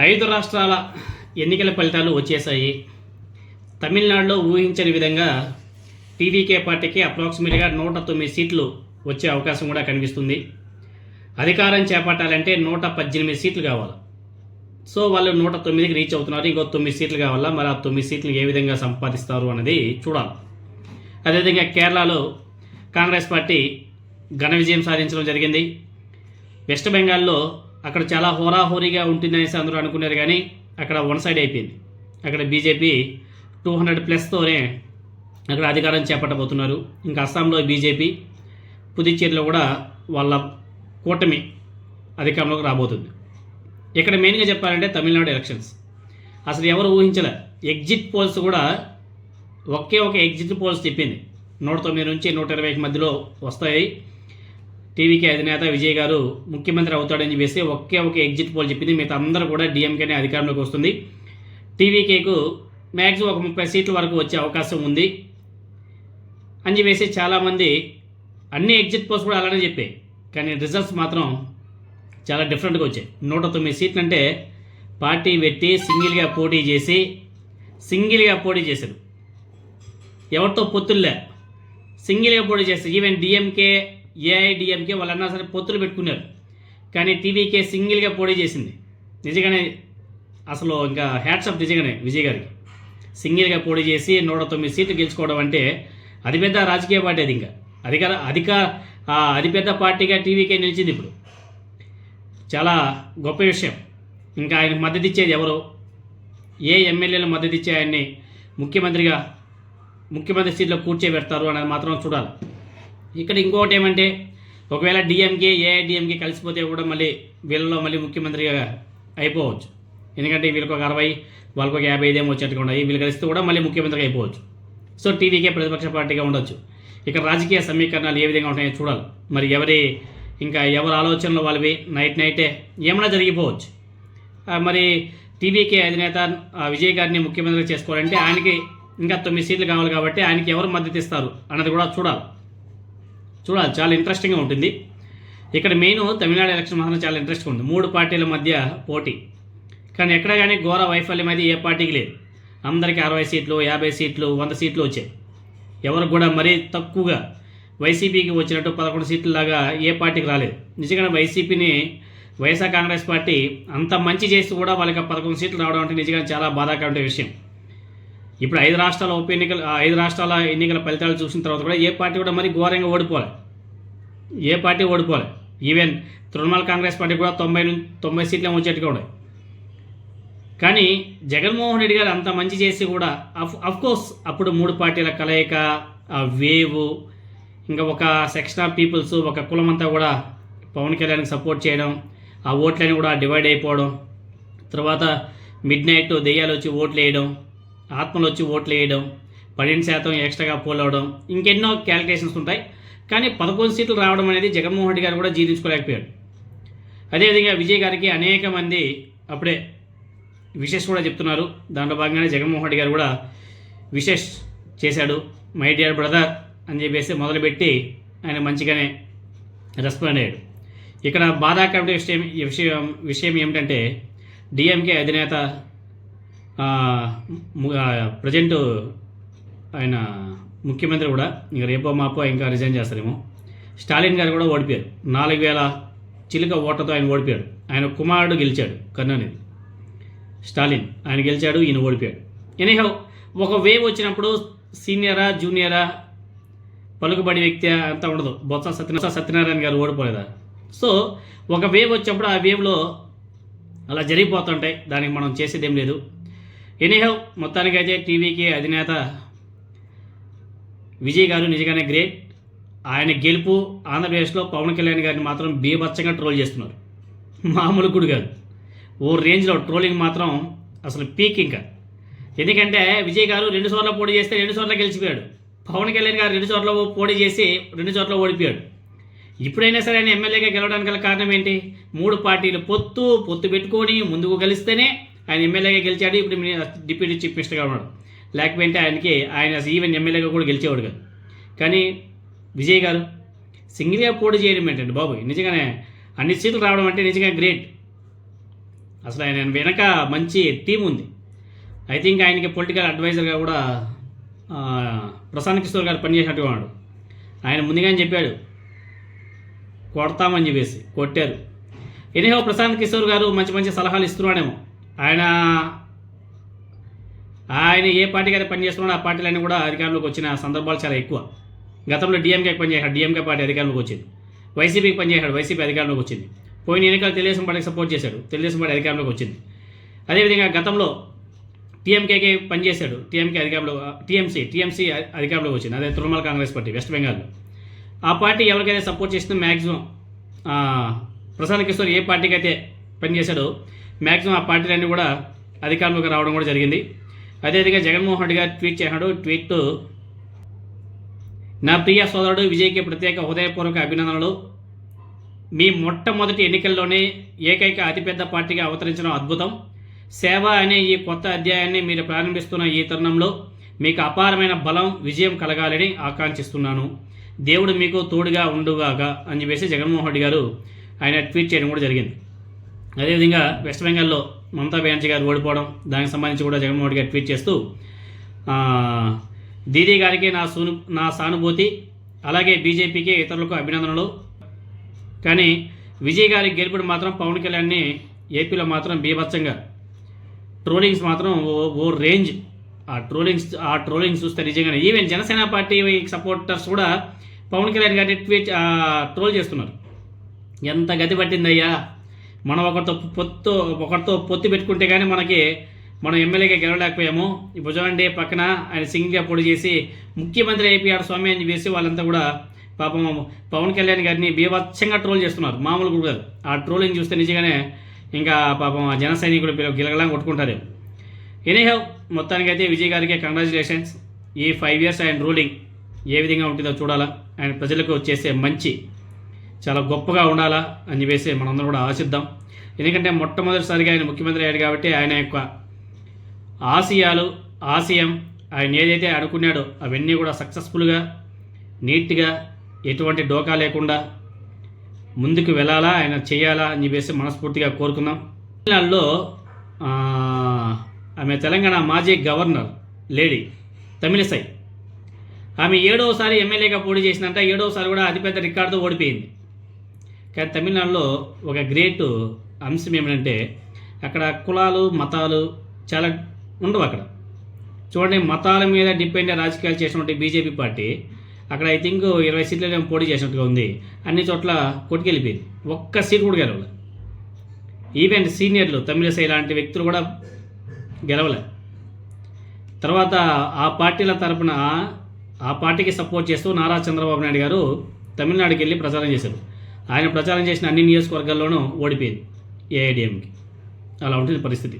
5 రాష్ట్రాల ఎన్నికల ఫలితాలు వచ్చేసాయి. తమిళనాడులో ఊహించని విధంగా టీవీకే పార్టీకి అప్రాక్సిమేట్గా 109 సీట్లు వచ్చే అవకాశం కూడా కనిపిస్తుంది. అధికారం చేపట్టాలంటే 118 సీట్లు కావాలి. సో వాళ్ళు 109కి రీచ్ అవుతున్నారు. ఇంకో 9 సీట్లు కావాలా. మరి ఆ 9 సీట్లు ఏ విధంగా సంపాదిస్తారు అన్నది చూడాలి. అదేవిధంగా కేరళలో కాంగ్రెస్ పార్టీ ఘన విజయం సాధించడం జరిగింది. వెస్ట్ బెంగాల్లో అక్కడ చాలా హోరాహోరీగా ఉంటుందనేసి అందరూ అనుకున్నారు, కానీ అక్కడ వన్ సైడ్ అయిపోయింది. అక్కడ బీజేపీ 200+తోనే అక్కడ అధికారం చేపట్టబోతున్నారు. ఇంకా అస్సాంలో బీజేపీ, పుదుచ్చేరిలో కూడా వాళ్ళ కూటమి అధికారంలోకి రాబోతుంది. ఇక్కడ మెయిన్గా చెప్పాలంటే తమిళనాడు ఎలక్షన్స్ అసలు ఎవరు ఊహించలే. ఎగ్జిట్ పోల్స్ కూడా ఒకే ఒక ఎగ్జిట్ పోల్స్ చెప్పింది 109 నుంచి 120 మధ్యలో వస్తాయి, టీవీకే అధినేత విజయ్ గారు ముఖ్యమంత్రి అవుతాడని చెప్పేసి ఒకే ఒక ఎగ్జిట్ పోల్ చెప్పింది. మిగతా అందరూ కూడా డిఎంకేనే అధికారంలోకి వస్తుంది. టీవీకేకు మ్యాక్సిమం ఒక 30 సీట్ల వరకు వచ్చే అవకాశం ఉంది అని చెప్పేసి చాలామంది అన్ని ఎగ్జిట్ పోల్స్ కూడా అలానే చెప్పాయి. కానీ రిజల్ట్స్ మాత్రం చాలా డిఫరెంట్గా వచ్చాయి. 109 సీట్లు అంటే పార్టీ పెట్టి సింగిల్గా పోటీ చేశారు. ఎవరితో పొత్తుల్లే, సింగిల్గా పోటీ చేస్తారు. ఈవెన్ డిఎంకే, ఏఐడిఎంకే వాళ్ళన్నా సరే పొత్తులు పెట్టుకున్నారు. కానీ టీవీకే సింగిల్గా పోటీ చేసింది. నిజంగానే అసలు ఇంకా హ్యాట్సప్ నిజంగానే విజయ్ గారికి. సింగిల్గా పోటీ చేసి 109 సీట్లు గెలుచుకోవడం అంటే అతిపెద్ద రాజకీయ పార్టీ. అది ఇంకా అతిపెద్ద పార్టీగా టీవీకే నిలిచింది. ఇప్పుడు చాలా గొప్ప విషయం. ఇంకా ఆయనకు మద్దతు ఇచ్చేది ఎవరు, ఏ ఎమ్మెల్యేలు మద్దతు ఇచ్చే ఆయన్ని ముఖ్యమంత్రి సీట్లో కూర్చోబెడతారు అనేది మాత్రం చూడాలి. ఇక్కడ ఇంకోటి ఏమంటే ఒకవేళ డిఎంకే, ఏఐడిఎంకే కలిసిపోతే కూడా మళ్ళీ వీళ్ళలో మళ్ళీ ముఖ్యమంత్రిగా అయిపోవచ్చు. ఎందుకంటే వీళ్ళకి ఒక 60, వాళ్ళకి ఒక 55 వచ్చేట్టుగా ఉన్నాయి. వీళ్ళు కలిస్తే కూడా మళ్ళీ ముఖ్యమంత్రిగా అయిపోవచ్చు. సో టీవీకే ప్రతిపక్ష పార్టీగా ఉండొచ్చు. ఇక్కడ రాజకీయ సమీకరణాలు ఏ విధంగా ఉంటాయో చూడాలి. మరి ఎవరి ఆలోచనలు వాళ్ళవి నైటే ఏమైనా జరిగిపోవచ్చు. మరి టీవీకే అధినేత విజయ్ గారిని ముఖ్యమంత్రి చేసుకోవాలంటే ఆయనకి ఇంకా 9 సీట్లు కావాలి. కాబట్టి ఆయనకి ఎవరు మద్దతు ఇస్తారు అన్నది కూడా చూడాలి. చాలా ఇంట్రెస్టింగ్గా ఉంటుంది. ఇక్కడ మెయిన్ తమిళనాడు ఎలక్షన్ మాత్రం చాలా ఇంట్రెస్ట్గా ఉంది. 3 పార్టీల మధ్య పోటీ. కానీ ఎక్కడ కానీ ఘోర వైఫల్యం అయితే ఏ పార్టీకి లేదు. అందరికీ 60 సీట్లు, 50 సీట్లు, 100 సీట్లు వచ్చాయి. ఎవరికి కూడా మరీ తక్కువగా వైసీపీకి వచ్చినట్టు 11 సీట్లలాగా ఏ పార్టీకి రాలేదు. నిజంగా వైఎస్ఆర్ కాంగ్రెస్ పార్టీ అంత మంచి చేసి కూడా వాళ్ళకి 11 సీట్లు రావడం అంటే నిజంగా చాలా బాధాకరమైన విషయం. ఇప్పుడు 5 రాష్ట్రాల ఎన్నికల ఫలితాలు చూసిన తర్వాత కూడా ఏ పార్టీ కూడా మరి ఘోరంగా ఓడిపోలే. ఈవెన్ తృణమూల్ కాంగ్రెస్ పార్టీ కూడా 90 సీట్లు వచ్చేట్టుగా ఉన్నాయి. కానీ జగన్మోహన్ రెడ్డి గారు అంత మంచి చేసి కూడా అఫ్కోర్స్ అప్పుడు 3 పార్టీల కలయిక, ఆ వేవ్, ఇంకా ఒక సెక్షన్ ఆఫ్ పీపుల్స్, ఒక కులం అంతా కూడా పవన్ కళ్యాణ్కి సపోర్ట్ చేయడం, ఆ ఓట్లని కూడా డివైడ్ అయిపోవడం, తర్వాత మిడ్ నైట్ దెయ్యాలు వచ్చి ఓట్లు వేయడం, ఆత్మలు వచ్చి ఓట్లు వేయడం, 12% ఎక్స్ట్రాగా పోల్ అవడం, ఇంకెన్నో క్యాలిక్యులేషన్స్ ఉంటాయి. కానీ 11 సీట్లు రావడం అనేది జగన్మోహన్ రెడ్డి గారు కూడా జీర్ణించుకోలేకపోయాడు. అదేవిధంగా విజయ్ గారికి అనేక మంది అప్పుడే విషెస్ కూడా చెప్తున్నారు. దాంట్లో భాగంగానే జగన్మోహన్ రెడ్డి గారు కూడా విషెస్ చేశాడు. మై డియర్ బ్రదర్ అని చెప్పేసి మొదలుపెట్టి ఆయన మంచిగానే రెస్పాండ్ అయ్యాడు. ఇక్కడ బాధాకరమైన విషయం ఏమిటంటే డిఎంకే అధినేత ప్రజెంట్ ఆయన ముఖ్యమంత్రి కూడా ఇంకా రేపో మాపో ఇంకా రిజైన్ చేస్తారేమో. స్టాలిన్ గారు కూడా ఓడిపోయారు. 4000 చిలుక ఓట్లతో ఆయన ఓడిపోయాడు. ఆయన కుమారుడు గెలిచాడు, కరుణానిధి. స్టాలిన్ ఆయన గెలిచాడు, ఈయన ఓడిపోయాడు. ఎనీహౌ ఒక వేవ్ వచ్చినప్పుడు సీనియరా జూనియరా పలుకుబడి వ్యక్తి అంతా ఉండదు. బొత్స సత్యనారాయణ గారు ఓడిపోలేదా? సో ఒక వేవ్ వచ్చినప్పుడు ఆ వేవ్లో అలా జరిగిపోతుంటాయి. దానికి మనం చేసేదేం లేదు. ఎనీహౌ మొత్తానికైతే టీవీకి అధినేత విజయ్ గారు నిజంగానే గ్రేట్. ఆయన గెలుపు ఆంధ్రప్రదేశ్లో పవన్ కళ్యాణ్ గారిని మాత్రం బీభత్సంగా ట్రోల్ చేస్తున్నారు. మామూలు కూడా కాదు, ఓ రేంజ్లో ట్రోలింగ్ మాత్రం అసలు పీక్. ఇంకా ఎందుకంటే విజయ్ గారు 2 సార్లు పోటీ చేస్తే 2 సార్లు గెలిచిపోయాడు. పవన్ కళ్యాణ్ గారు 2 చోట్ల పోటీ చేసి 2 చోట్ల ఓడిపోయాడు. ఇప్పుడైనా సరే ఆయన ఎమ్మెల్యేగా గెలవడానికి గల కారణం ఏంటి? 3 పార్టీలు పొత్తు పెట్టుకొని ముందుకు గెలిస్తేనే ఆయన ఎమ్మెల్యేగా గెలిచాడు. ఇప్పుడు డిప్యూటీ చీఫ్ మినిస్టర్గా ఉన్నాడు. లేకపోతే ఆయన ఈవెన్ ఎమ్మెల్యేగా కూడా గెలిచేవాడు కాదు. కానీ విజయ్ గారు సింగిల్గా పోటీ చేయడం ఏంటంటే బాబు, నిజంగానే అన్ని సీట్లు రావడం అంటే నిజంగా గ్రేట్. అసలు ఆయన వెనక మంచి టీం ఉంది. ఐ థింక్ ఆయనకి పొలిటికల్ అడ్వైజర్గా కూడా ప్రశాంత్ కిషోర్ గారు పనిచేసినట్టుగా ఉన్నాడు. ఆయన ముందుగానే చెప్పాడు కొడతామని చెప్పేసి, కొట్టారు. ఎనీహో ప్రశాంత్ కిషోర్ గారు మంచి మంచి సలహాలు ఇస్తున్నాడేమో. ఆయన ఏ పార్టీకి అయితే పనిచేస్తున్నాడో ఆ పార్టీలన్నీ కూడా అధికారంలోకి వచ్చిన సందర్భాలు చాలా ఎక్కువ. గతంలో డిఎంకేకి పనిచేశాడు, డిఎంకే పార్టీ అధికారంలోకి వచ్చింది. వైసీపీకి పనిచేశాడు, వైసీపీ అధికారంలోకి వచ్చింది. పోయిన ఎన్నికలు తెలుగుదేశం పార్టీకి సపోర్ట్ చేశాడు, తెలుగుదేశం పార్టీ అధికారంలోకి వచ్చింది. అదేవిధంగా గతంలో టీఎంకేకి పనిచేశాడు, టీఎంసీ అధికారంలోకి వచ్చింది. అదే తృణమూల్ కాంగ్రెస్ పార్టీ వెస్ట్ బెంగాల్లో. ఆ పార్టీ ఎవరికైతే సపోర్ట్ చేసిందో మ్యాక్సిమం ప్రశాంత్ కిషోర్ ఏ పార్టీకి అయితే పనిచేశాడో మ్యాక్సిమం ఆ పార్టీలన్నీ కూడా అధికారంలోకి రావడం కూడా జరిగింది. అదేవిధంగా జగన్మోహన్ రెడ్డి గారు ట్వీట్ చేశాడు. ట్వీట్, నా ప్రియ సోదరుడు విజయ్కి ప్రత్యేక హృదయపూర్వక అభినందనలు. మీ మొట్టమొదటి ఎన్నికల్లోనే ఏకైక అతిపెద్ద పార్టీగా అవతరించడం అద్భుతం. సేవ అనే ఈ కొత్త అధ్యాయాన్ని మీరు ప్రారంభిస్తున్న ఈ తరుణంలో మీకు అపారమైన బలం, విజయం కలగాలని ఆకాంక్షిస్తున్నాను. దేవుడు మీకు తోడుగా ఉండుగాక అని చెప్పేసి జగన్మోహన్ రెడ్డి గారు ఆయన ట్వీట్ చేయడం కూడా జరిగింది. అదేవిధంగా వెస్ట్ బెంగాల్లో మమతా బెనర్జీ గారు ఓడిపోవడం, దానికి సంబంధించి కూడా జగన్మోహన్ రెడ్డి గారు ట్వీట్ చేస్తూ, దీదీ గారికి నా సానుభూతి, అలాగే బీజేపీకి ఇతరులకు అభినందనలు. కానీ విజయ్ గారి గెలుపుడు మాత్రం పవన్ కళ్యాణ్ని ఏపీలో మాత్రం బీభత్సంగా ట్రోలింగ్స్ మాత్రం ఓ రేంజ్. ఆ ట్రోలింగ్స్ చూస్తే నిజంగానే ఈవెన్ జనసేన పార్టీ సపోర్టర్స్ కూడా పవన్ కళ్యాణ్ గారిని ట్రోల్ చేస్తున్నారు. ఎంత గతి పట్టిందయ్యా, మనం ఒకరితో పొత్తు పెట్టుకుంటే కానీ మనం ఎమ్మెల్యేగా గెలవలేకపోయాము. ఇప్పుడు చూడండి పక్కన ఆయన సింగిల్గా పొడి చేసి ముఖ్యమంత్రి అయిపోయాడు స్వామి అని చెప్పేసి వాళ్ళంతా కూడా పాపం పవన్ కళ్యాణ్ గారిని బీభత్సంగా ట్రోల్ చేస్తున్నారు. మామూలు కూడా ఆ ట్రోలింగ్ చూస్తే నిజంగానే ఇంకా పాపం జన సైనికులు గిలగలా కొట్టుకుంటారు. ఎనీహౌ మొత్తానికైతే విజయ్ గారికి కంగ్రాచులేషన్స్. ఈ 5 years ఆయన రూలింగ్ ఏ విధంగా ఉంటుందో చూడాలా. ఆయన ప్రజలకు చేసే మంచి చాలా గొప్పగా ఉండాలా అని చెప్పేసి మనందరం కూడా ఆశిద్దాం. ఎందుకంటే మొట్టమొదటిసారిగా ఆయన ముఖ్యమంత్రి అయ్యాడు కాబట్టి ఆయన యొక్క ఆశయం ఆయన ఏదైతే అనుకున్నాడో అవన్నీ కూడా సక్సెస్ఫుల్గా, నీట్గా, ఎటువంటి డోకా లేకుండా ముందుకు వెళ్ళాలా, ఆయన చేయాలా అని చెప్పేసి మనస్ఫూర్తిగా కోరుకుందాం. తమిళనాడులో ఆమె తెలంగాణ మాజీ గవర్నర్ లేడీ తమిళిసై, ఆమె 7వసారి ఎమ్మెల్యేగా పోటీ చేసినంత, 7వసారి కూడా అతిపెద్ద రికార్డుతో ఓడిపోయింది. కానీ తమిళనాడులో ఒక గ్రేట్ అంశం ఏమిటంటే అక్కడ కులాలు, మతాలు చాలా ఉండవు. అక్కడ చూడండి, మతాల మీద డిపెండ్ రాజకీయాలు చేసినటువంటి బీజేపీ పార్టీ అక్కడ ఐ థింక్ 20 సీట్లలో పోటీ చేసినట్టుగా ఉంది. అన్ని చోట్ల కొట్టుకెళ్ళిపోయింది, ఒక్క సీట్ కూడా గెలవలే. ఈవెన్ సీనియర్లు తమిళిసై లాంటి వ్యక్తులు కూడా గెలవలే. తర్వాత ఆ పార్టీల తరపున ఆ పార్టీకి సపోర్ట్ చేస్తూ నారా చంద్రబాబు నాయుడు గారు తమిళనాడుకి వెళ్ళి ప్రచారం చేశారు. ఆయన ప్రచారం చేసిన అన్ని నియోజకవర్గాల్లోనూ ఓడిపోయింది ఏఐడిఎంకి. అలా ఉంటుంది పరిస్థితి.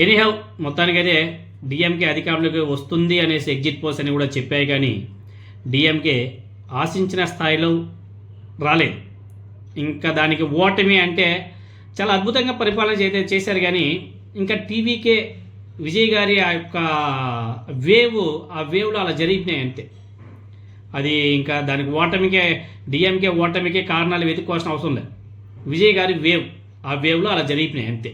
ఎనీహౌ మొత్తానికైతే డిఎంకే అధికారంలోకి వస్తుంది అనేసి ఎగ్జిట్ పోల్స్ అని కూడా చెప్పాయి. కానీ డిఎంకే ఆశించిన స్థాయిలో రాలేదు. ఇంకా దానికి ఓటమి అంటే చాలా అద్భుతంగా పరిపాలన చేశారు. కానీ ఇంకా టీవీకే విజయ్ గారి ఆ యొక్క వేవ్లో అలా జరిగినాయి అంతే. అది ఇంకా దానికి డిఎంకే ఓటమికే కారణాలు వెతుక్కోవాల్సిన అవసరం లేదు. విజయ్ గారి ఆ వేవ్లో అలా జరిగినాయి అంతే.